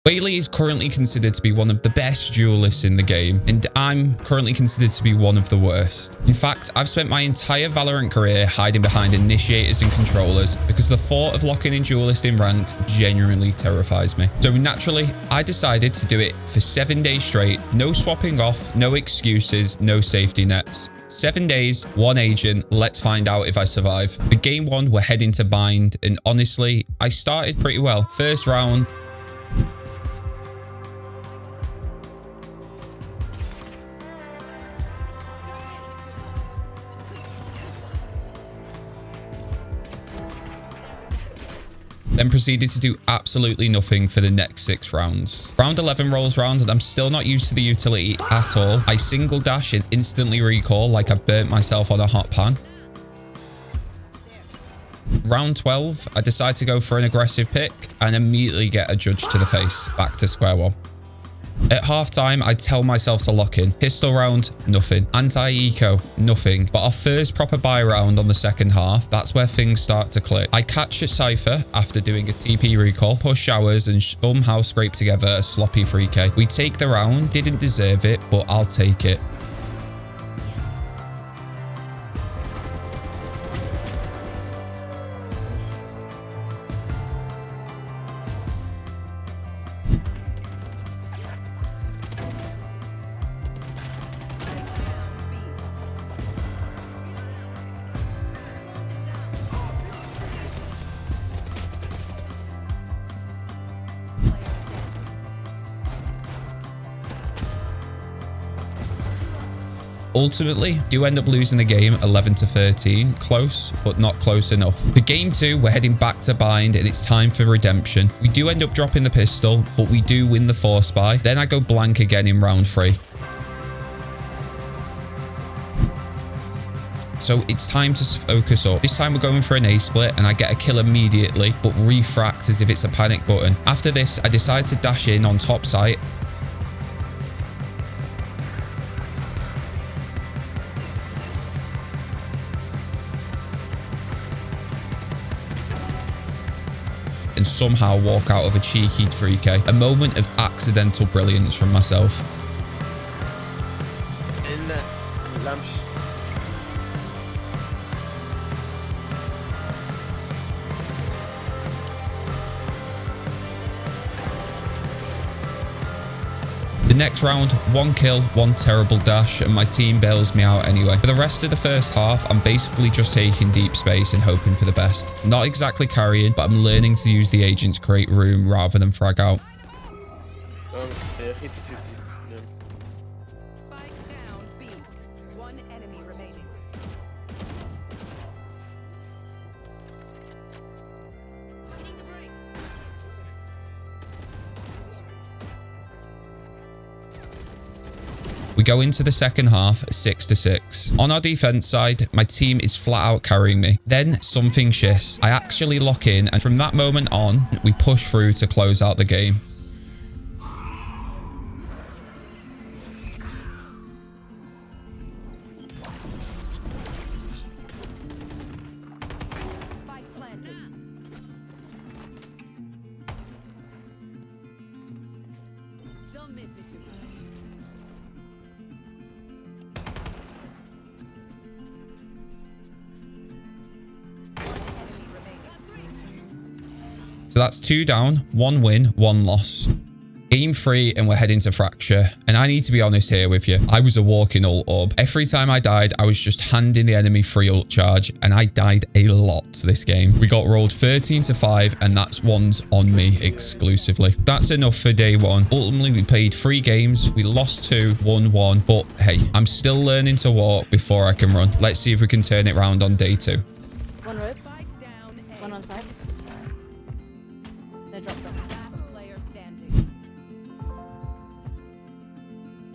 Waylay is currently considered to be one of the best duelists in the game, and I'm currently considered to be one of the worst. In fact, I've spent my entire Valorant career hiding behind initiators and controllers because the thought of locking in duelist in ranked genuinely terrifies me. So naturally, I decided to do it for 7 days straight, no swapping off, no excuses, no safety nets. 7 days, 1 agent, let's find out if I survive. For game 1, we're heading to bind, and honestly, I started pretty well. First round, then proceeded to do absolutely nothing for the next 6 rounds. Round 11 rolls round and I'm still not used to the utility at all. I single dash and instantly recall like I burnt myself on a hot pan. Round 12, I decide to go for an aggressive pick and immediately get a judge to the face. Back to square one. At halftime, I tell myself to lock in. Pistol round, nothing. Anti-eco, nothing. But our first proper buy round on the second half, that's where things start to click. I catch a Cypher after doing a TP recall, push showers, and somehow scrape together a sloppy 3k. We take the round, didn't deserve it, but I'll take it. Ultimately, do end up losing the game 11-13. Close, but not close enough. For game 2, we're heading back to bind and it's time for redemption. We do end up dropping the pistol, but we do win the force buy. Then I go blank again in round 3. So it's time to focus up. This time we're going for an A split and I get a kill immediately, but refract as if it's a panic button. After this, I decide to dash in on top site. And somehow walk out of a cheeky 3k. A moment of accidental brilliance from myself. The next round, 1 kill, 1 terrible dash, and my team bails me out anyway. For the rest of the first half, I'm basically just taking deep space and hoping for the best. Not exactly carrying, but I'm learning to use the agent to create room rather than frag out. Spike down B. 1 enemy remaining. We go into the second half 6-6. On our defense side, my team is flat out carrying me. Then something shifts. I actually lock in, and from that moment on, we push through to close out the game. Spike planted. Don't miss me too much. So that's 2 down, 1 win, 1 loss. Game 3 and we're heading to Fracture. And I need to be honest here with you. I was a walking ult orb. Every time I died, I was just handing the enemy free ult charge. And I died a lot this game. We got rolled 13-5 and that's ones on me exclusively. That's enough for day 1. Ultimately, we played 3 games. We lost 2, won 1. But hey, I'm still learning to walk before I can run. Let's see if we can turn it around on day 2. One rope, Spike down A. one on side. No drop. Last player standing.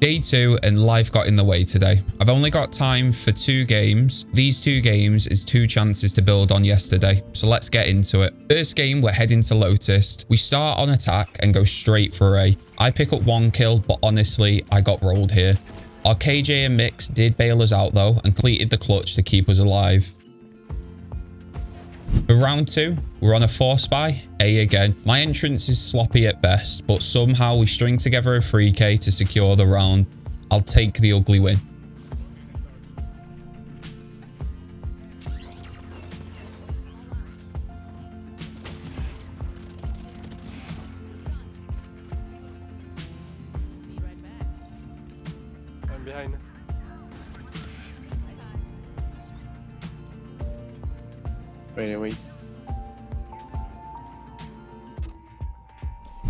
Day 2 and life got in the way today. I've only got time for 2 games. These 2 games is 2 chances to build on yesterday. So let's get into it. First game, we're heading to Lotus. We start on attack and go straight for A. I pick up 1 kill, but honestly, I got rolled here. Our KJ and Mix did bail us out though and completed the clutch to keep us alive. For round 2, we're on a force buy, A again. My entrance is sloppy at best, but somehow we string together a 3k to secure the round. I'll take the ugly win. I'm behind. Wait.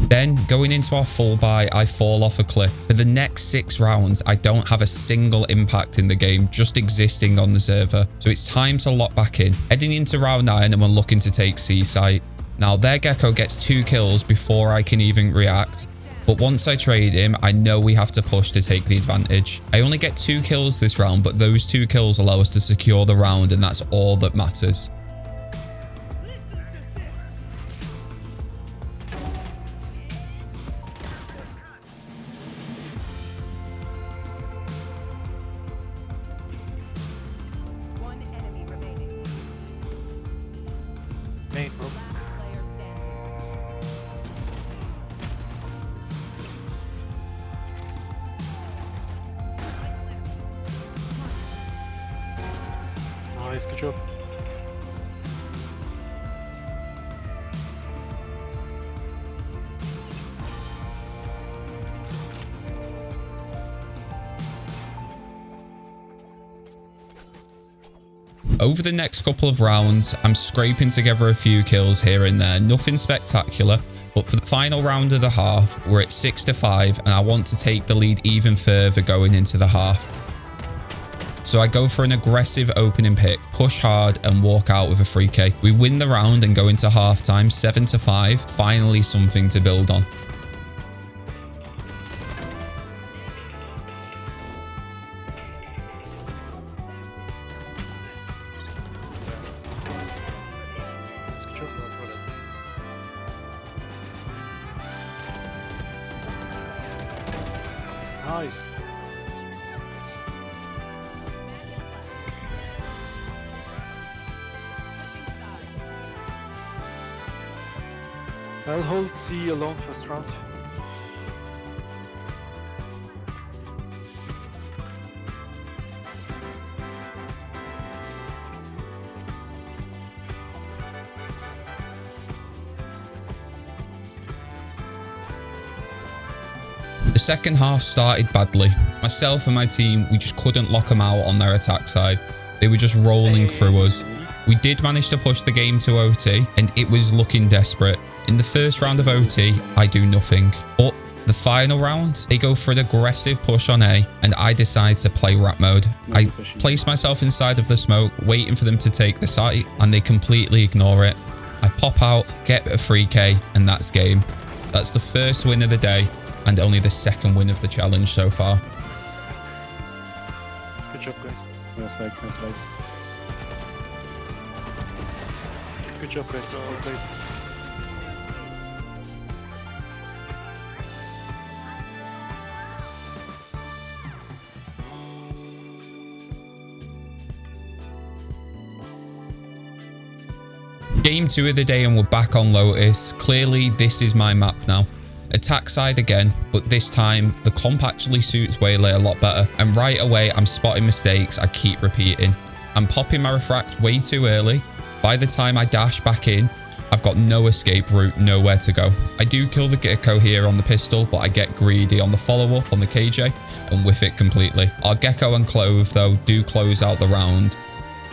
Then, going into our full buy, I fall off a cliff. For the next 6 rounds, I don't have a single impact in the game, just existing on the server. So it's time to lock back in. Heading into round 9, and we're looking to take C site. Now, their Gecko gets 2 kills before I can even react. But once I trade him, I know we have to push to take the advantage. I only get 2 kills this round, but those 2 kills allow us to secure the round, and that's all that matters. One enemy remaining. Main, bro. Last player standing. Nice, good job. Over the next couple of rounds, I'm scraping together a few kills here and there. Nothing spectacular, but for the final round of the half, we're at 6-5, and I want to take the lead even further going into the half. So I go for an aggressive opening pick, push hard, and walk out with a 3k. We win the round and go into halftime 7-5. Finally something to build on. Nice, good job. Nice. I'll hold C alone first round. The second half started badly. Myself and my team, we just couldn't lock them out on their attack side. They were just rolling through us. We did manage to push the game to OT, and it was looking desperate. In the first round of OT, I do nothing. But the final round, they go for an aggressive push on A, and I decide to play rat mode. I place myself inside of the smoke, waiting for them to take the site, and they completely ignore it. I pop out, get a 3k, and that's game. That's the first win of the day, and only the second win of the challenge so far. Good job, guys. Nice fight. Good job, guys. Well played. Game 2 of the day, and we're back on Lotus. Clearly, this is my map now. Attack side again, but this time the comp actually suits Waylay a lot better, and right away I'm spotting mistakes I keep repeating. I'm popping my refract way too early. By the time I dash back in, I've got no escape route, nowhere to go. I do kill the Gecko here on the pistol, but I get greedy on the follow-up on the KJ and whiff it completely. Our Gecko and Clove, though, do close out the round.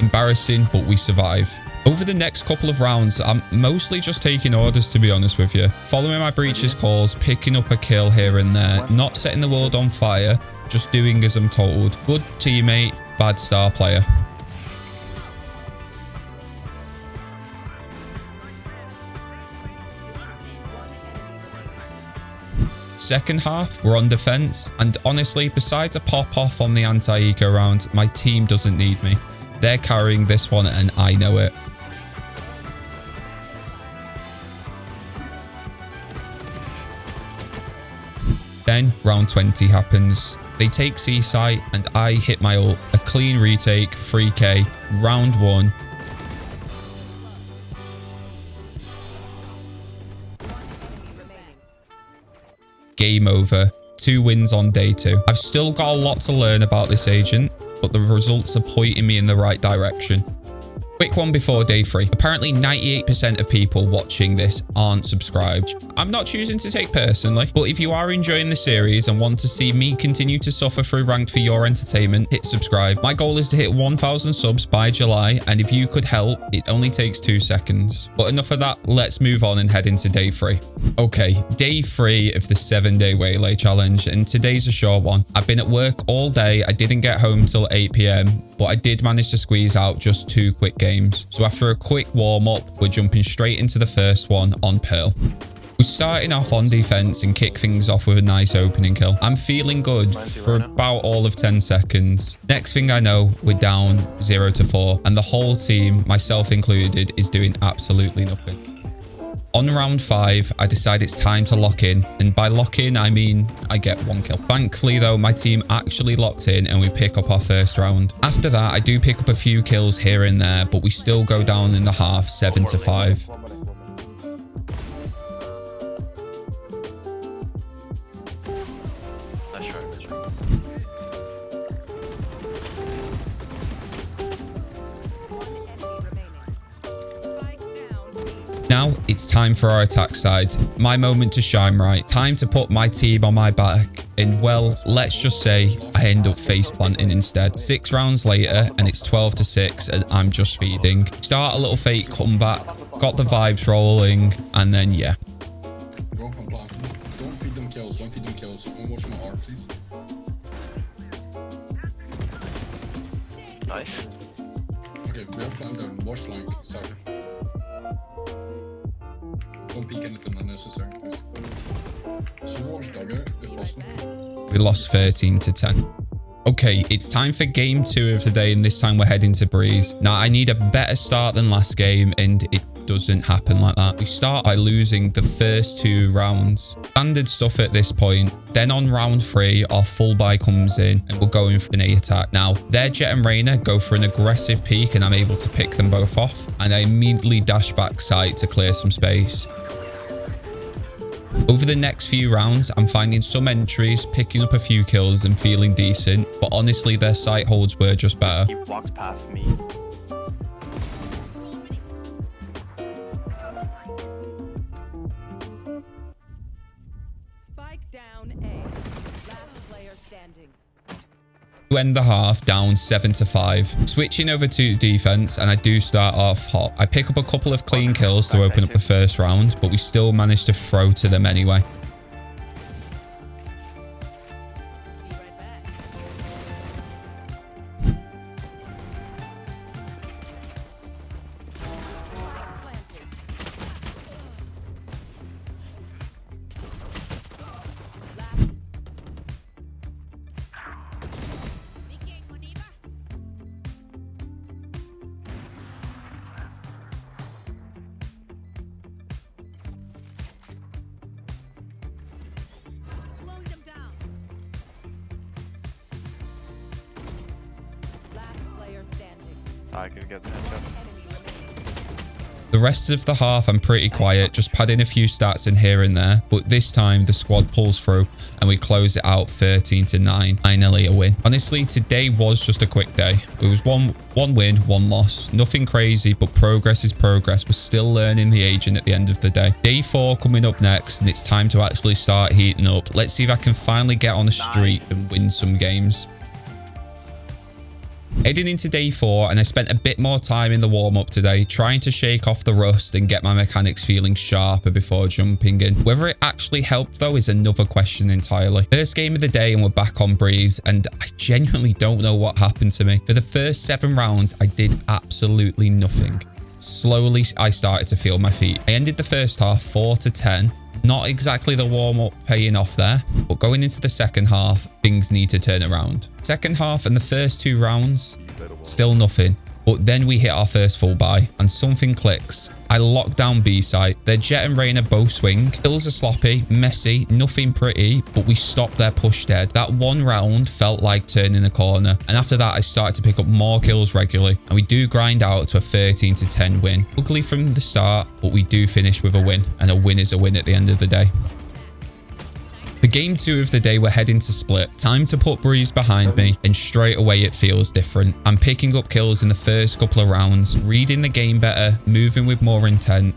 Embarrassing, but we survive. Over the next couple of rounds, I'm mostly just taking orders, to be honest with you. Following my breaches calls, picking up a kill here and there, not setting the world on fire, just doing as I'm told. Good teammate, bad star player. Second half, we're on defense, and honestly, besides a pop-off on the anti-eco round, my team doesn't need me. They're carrying this one, and I know it. Then round 20 happens. They take C site, and I hit my ult. A clean retake, 3k, round 1. game over. 2 wins on day 2. I've still got a lot to learn about this agent, but the results are pointing me in the right direction. Quick one before day 3. Apparently 98% of people watching this aren't subscribed. I'm not choosing to take personally, but if you are enjoying the series and want to see me continue to suffer through ranked for your entertainment, hit subscribe. My goal is to hit 1,000 subs by July, and if you could help, it only takes 2 seconds. But enough of that, let's move on and head into day 3. Okay, day 3 of the 7-day Waylay challenge, and today's a short one. I've been at work all day. I didn't get home till 8 p.m, but I did manage to squeeze out just 2 quick games. So after a quick warm-up, we're jumping straight into the first one on Pearl. We're starting off on defense and kick things off with a nice opening kill. I'm feeling good for about all of 10 seconds. Next thing I know, we're down 0-4, and the whole team, myself included, is doing absolutely nothing. On round 5, I decide it's time to lock in, and by lock in, I mean I get 1 kill. Thankfully though, my team actually locked in and we pick up our first round. After that, I do pick up a few kills here and there, but we still go down in the half 7-5. Now it's time for our attack side. My moment to shine, right? Time to put my team on my back. And well, let's just say I end up face planting instead. 6 rounds later and it's 12-6 and I'm just feeding. Start a little fake comeback, got the vibes rolling, and then yeah. Don't feed them kills, don't feed them kills. Don't watch my arc, please. Nice. Okay, we have flank down. Watch flank. Sorry. Don't peek anything unnecessary, please. So watch dogger, if possible. We lost 13-10. Okay, it's time for game 2 of the day, and this time we're heading to Breeze. Now, I need a better start than last game, and it doesn't happen like that. We start by losing the first 2 rounds. Standard stuff at this point. Then on round 3, our full buy comes in and we're going for an A attack. Now, their Jet and Reyna go for an aggressive peek and I'm able to pick them both off. And I immediately dash back site to clear some space. Over the next few rounds, I'm finding some entries, picking up a few kills and feeling decent. But honestly, their site holds were just better. He walked past me. Spike down A. Last player standing. To end the half down 7-5. Switching over to defense, and I do start off hot. I pick up a couple of clean kills to open up the first round, but we still manage to throw to them anyway. Be right back. Slowing them down. Last player standing. So I can get the headshot. Enemy remaining. The rest of the half, I'm pretty quiet, just padding a few stats in here and there. But this time, the squad pulls through and we close it out 13-9. Finally, a win. Honestly, today was just a quick day. It was one win, 1 loss. Nothing crazy, but progress is progress. We're still learning the agent at the end of the day. Day 4 coming up next, and it's time to actually start heating up. Let's see if I can finally get on a streak and win some games. Heading into day 4, and I spent a bit more time in the warm-up today trying to shake off the rust and get my mechanics feeling sharper before jumping in. Whether it actually helped though is another question entirely. First game of the day and we're back on Breeze, and I genuinely don't know what happened to me. For the first 7 rounds, I did absolutely nothing. Slowly, I started to feel my feet. I ended the first half 4-10. Not exactly the warm-up paying off there, but going into the second half, things need to turn around. Second half and the first 2 rounds, still nothing. But then we hit our first full buy and something clicks. I lock down B site. Their Jet and Reyna both swing. Kills are sloppy, messy, nothing pretty, but we stopped their push dead. That 1 round felt like turning a corner. And after that, I started to pick up more kills regularly. And we do grind out to a 13-10 win. Ugly from the start, but we do finish with a win. And a win is a win at the end of the day. The game 2 of the day, we're heading to split. Time to put Breeze behind me, and straight away it feels different. I'm picking up kills in the first couple of rounds, reading the game better, moving with more intent.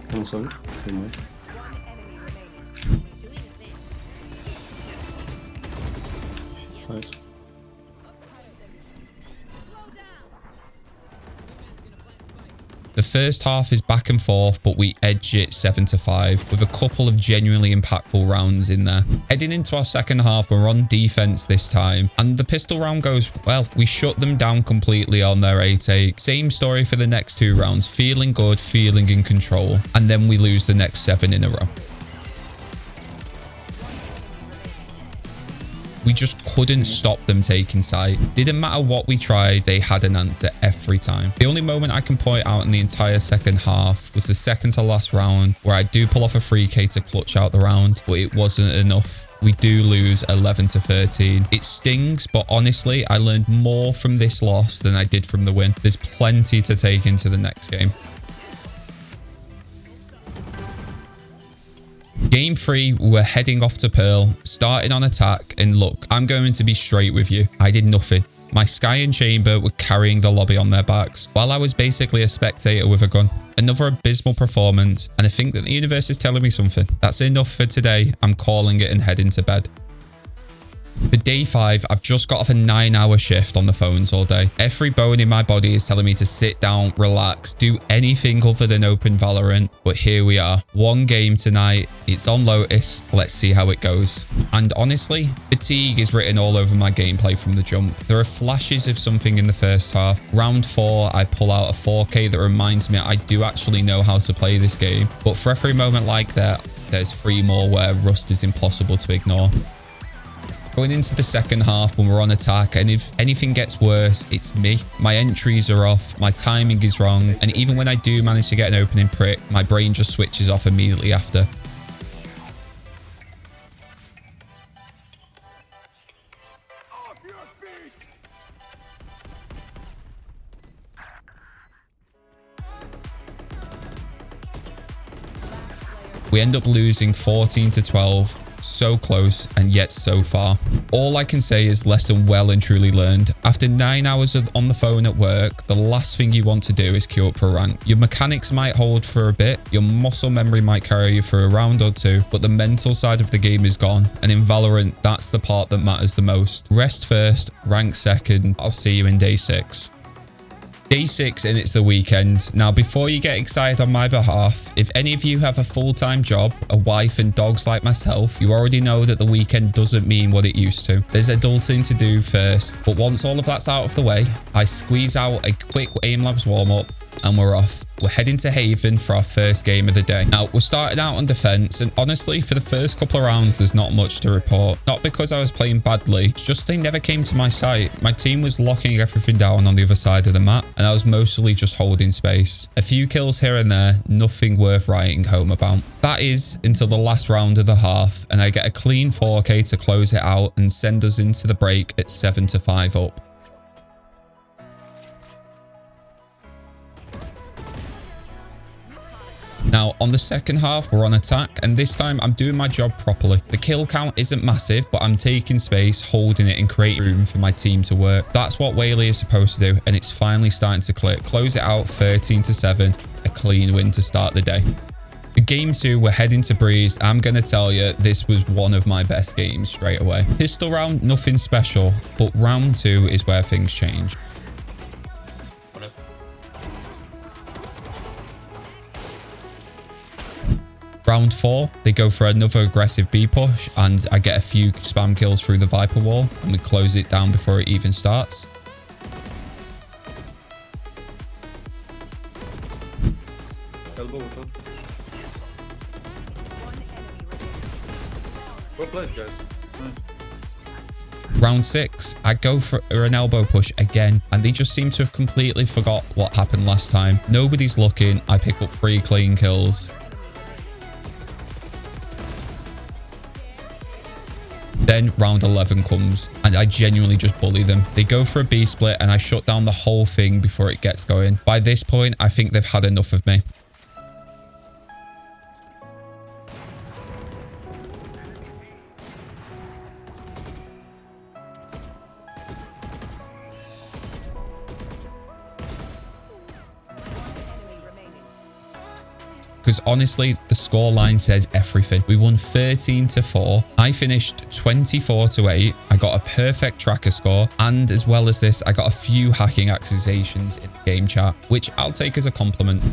Cancel. One enemy remaining. Nice. The first half is back and forth, but we edge it 7-5 with a couple of genuinely impactful rounds in there. Heading into our second half, we're on defense this time, and the pistol round goes well. We shut them down completely on their A take. Same story for the next 2 rounds, feeling good, feeling in control, and then we lose the next 7 in a row. We just couldn't stop them taking sight. Didn't matter what we tried, they had an answer every time. The only moment I can point out in the entire second half was the second to last round, where I do pull off a 3K to clutch out the round, but it wasn't enough. We do lose 11-13. It stings, but honestly, I learned more from this loss than I did from the win. There's plenty to take into the next game. Game 3, we're heading off to Pearl, starting on attack, and look, I'm going to be straight with you. I did nothing. My Sky and Chamber were carrying the lobby on their backs, while I was basically a spectator with a gun. Another abysmal performance, and I think that the universe is telling me something. That's enough for today. I'm calling it and heading to bed. For day 5, I've just got off a 9-hour shift on the phones all day. Every bone in my body is telling me to sit down, relax, do anything other than open Valorant. But here we are. One game tonight. It's on Lotus. Let's see how it goes. And honestly, fatigue is written all over my gameplay from the jump. There are flashes of something in the first half. Round 4, I pull out a 4K that reminds me I do actually know how to play this game. But for every moment like that, there's 3 more where rust is impossible to ignore. Going into the second half when we're on attack, and if anything gets worse, it's me. My entries are off, my timing is wrong, and even when I do manage to get an opening prick, my brain just switches off immediately after. We end up losing 14-12. So close and yet so far. All I can say is lesson well and truly learned. After 9 hours on the phone at work, the last thing you want to do is queue up for rank. Your mechanics might hold for a bit, your muscle memory might carry you for a round or 2, but the mental side of the game is gone. And in Valorant, that's the part that matters the most. Rest first, rank second. I'll see you in day 6. Day 6 and it's the weekend. Now, before you get excited on my behalf, if any of you have a full-time job, a wife and dogs like myself, you already know that the weekend doesn't mean what it used to. There's adulting to do first, but once all of that's out of the way, I squeeze out a quick aim labs warm-up and we're off. We're heading to Haven for our first game of the day. Now, we're starting out on defense, and honestly, for the first couple of rounds, there's not much to report. Not because I was playing badly, it's just they never came to my site. My team was locking everything down on the other side of the map, and I was mostly just holding space. A few kills here and there, nothing worth writing home about. That is until the last round of the half, and I get a clean 4K to close it out and send us into the break at 7-5 up. Now, on the second half, we're on attack, and this time I'm doing my job properly. The kill count isn't massive, but I'm taking space, holding it, and creating room for my team to work. That's what Waylay is supposed to do, and it's finally starting to click. Close it out 13-7, a clean win to start the day. Game 2, we're heading to Breeze. I'm going to tell you, this was one of my best games straight away. Pistol round, nothing special, but round 2 is where things change. Round 4, they go for another aggressive B push, and I get a few spam kills through the Viper wall, and we close it down before it even starts. Elbow open. One enemy remaining. Well played, guys. Nice. Round 6, I go for an elbow push again, and they just seem to have completely forgot what happened last time. Nobody's looking. I pick up 3 clean kills. Then round 11 comes, and I genuinely just bully them. They go for a B split, and I shut down the whole thing before it gets going. By this point, I think they've had enough of me. Because honestly, the scoreline says everything. We won 13-4. I finished 24-8. I got a perfect tracker score. And as well as this, I got a few hacking accusations in the game chat, which I'll take as a compliment.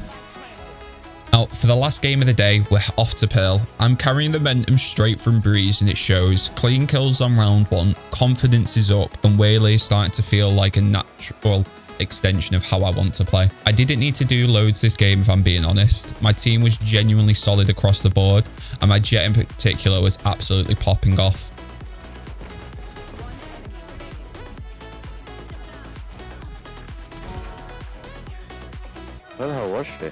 Now, for the last game of the day, we're off to Pearl. I'm carrying the momentum straight from Breeze, and it shows. Clean kills on round 1. Confidence is up, and Waylay is starting to feel like a natural extension of how I want to play. I didn't need to do loads this game, if I'm being honest. My team was genuinely solid across the board, and my jet in particular was absolutely popping off. Where the hell was she?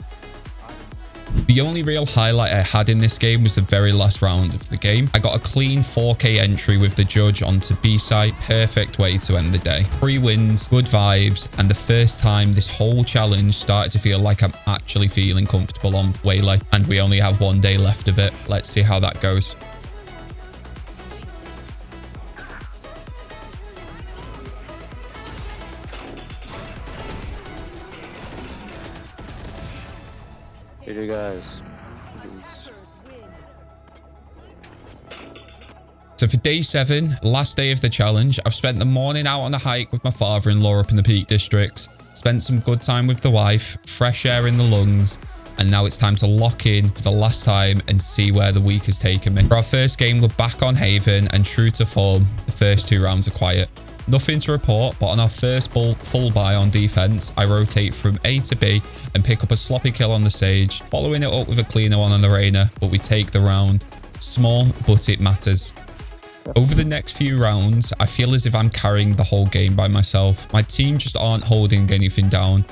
The only real highlight I had in this game was the very last round of the game. I got a clean 4K entry with the judge onto B site. Perfect way to end the day. 3 wins, good vibes, and the first time this whole challenge started to feel like I'm actually feeling comfortable on Waylay. And we only have 1 day left of it. Let's see how that goes. Hey, you guys. So for day 7, last day of the challenge, I've spent the morning out on a hike with my father-in-law up in the Peak Districts, spent some good time with the wife, fresh air in the lungs, and now it's time to lock in for the last time and see where the week has taken me. For our first game, we're back on Haven, and true to form, the first 2 rounds are quiet. Nothing to report, but on our first full buy on defense, I rotate from A to B and pick up a sloppy kill on the Sage, following it up with a cleaner one on the Reyna, but we take the round. Small, but it matters. Over the next few rounds, I feel as if I'm carrying the whole game by myself. My team just aren't holding anything down.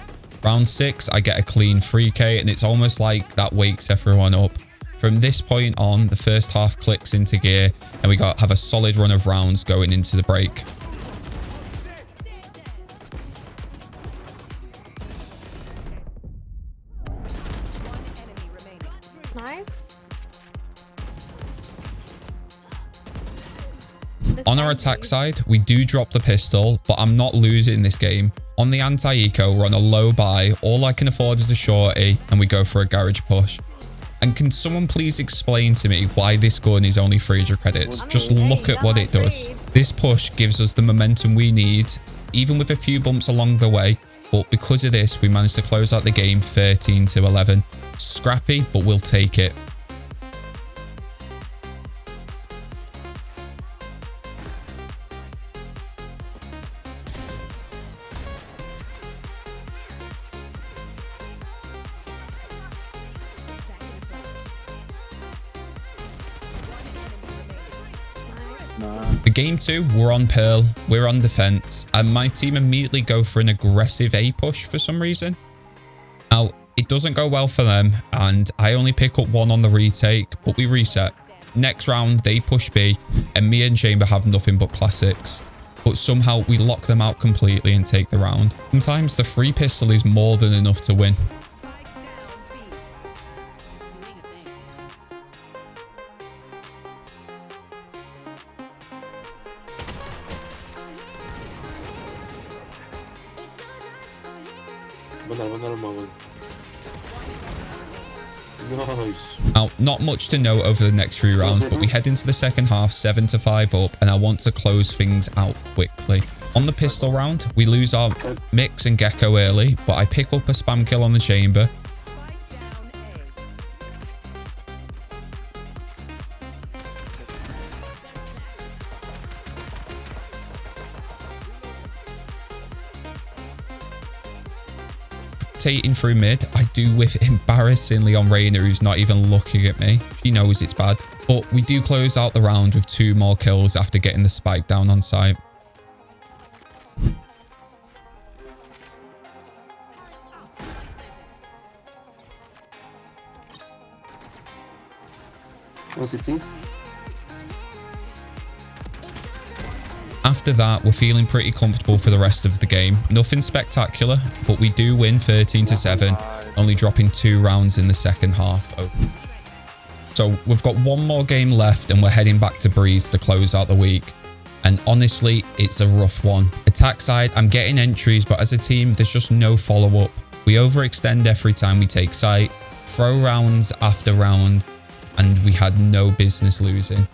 Round 6, I get a clean 3K, and it's almost like that wakes everyone up. From this point on, the first half clicks into gear, and we have a solid run of rounds going into the break. Nice. On our attack side, we do drop the pistol, but I'm not losing this game. On the anti-eco, we're on a low buy. All I can afford is a shorty, and we go for a garage push. And can someone please explain to me why this gun is only 300 credits? Just look at what it does. This push gives us the momentum we need, even with a few bumps along the way. But because of this, we managed to close out the game 13-11. Scrappy, but we'll take it. For game 2, we're on Pearl, we're on defense, and my team immediately go for an aggressive A push for some reason. Now, it doesn't go well for them, and I only pick up 1 on the retake, but we reset. Next round, they push B, and me and Chamber have nothing but classics. But somehow, we lock them out completely and take the round. Sometimes the free pistol is more than enough to win. Nice. Now, not much to know over the next few rounds, but we head into the second half 7-5 up, and I want to close things out quickly. On the pistol round, we lose our Mix and Gecko early, but I pick up a spam kill on the Chamber. Rotating through mid, I do whiff embarrassingly on Reyna, who's not even looking at me. She knows it's bad. But we do close out the round with 2 more kills after getting the spike down on site. What's it team? After that, we're feeling pretty comfortable for the rest of the game. Nothing spectacular, but we do win 13-7, only dropping 2 rounds in the second half. So we've got 1 more game left and we're heading back to Breeze to close out the week. And honestly, it's a rough one. Attack side, I'm getting entries, but as a team, there's just no follow-up. We overextend every time we take site, throw rounds after round, and we had no business losing.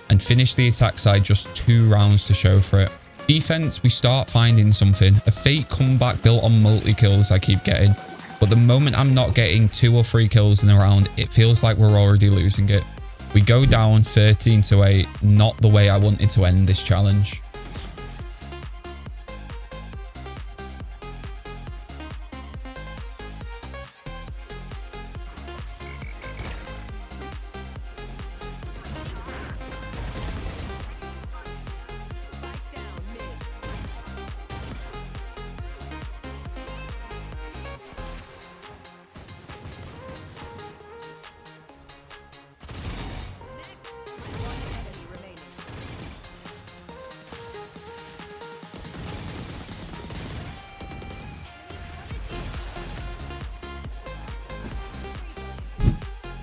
And finish the attack side just 2 rounds to show for it. Defense, we start finding something. A fake comeback built on multi-kills I keep getting. But the moment I'm not getting 2 or 3 kills in a round, it feels like we're already losing it. We go down 13-8, not the way I wanted to end this challenge.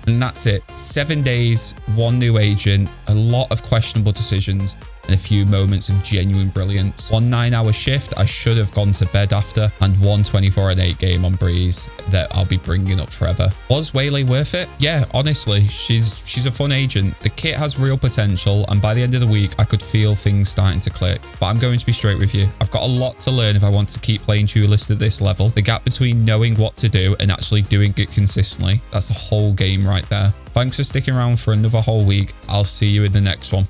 And that's it. 7 days, 1 new agent, a lot of questionable decisions, and a few moments of genuine brilliance. 1 9-hour shift I should have gone to bed after, and 1 24-8 game on Breeze that I'll be bringing up forever. Was Waylay worth it? Yeah, honestly, she's a fun agent. The kit has real potential, and by the end of the week, I could feel things starting to click. But I'm going to be straight with you. I've got a lot to learn if I want to keep playing Duelist at this level. The gap between knowing what to do and actually doing it consistently, that's a whole game right there. Thanks for sticking around for another whole week. I'll see you in the next one.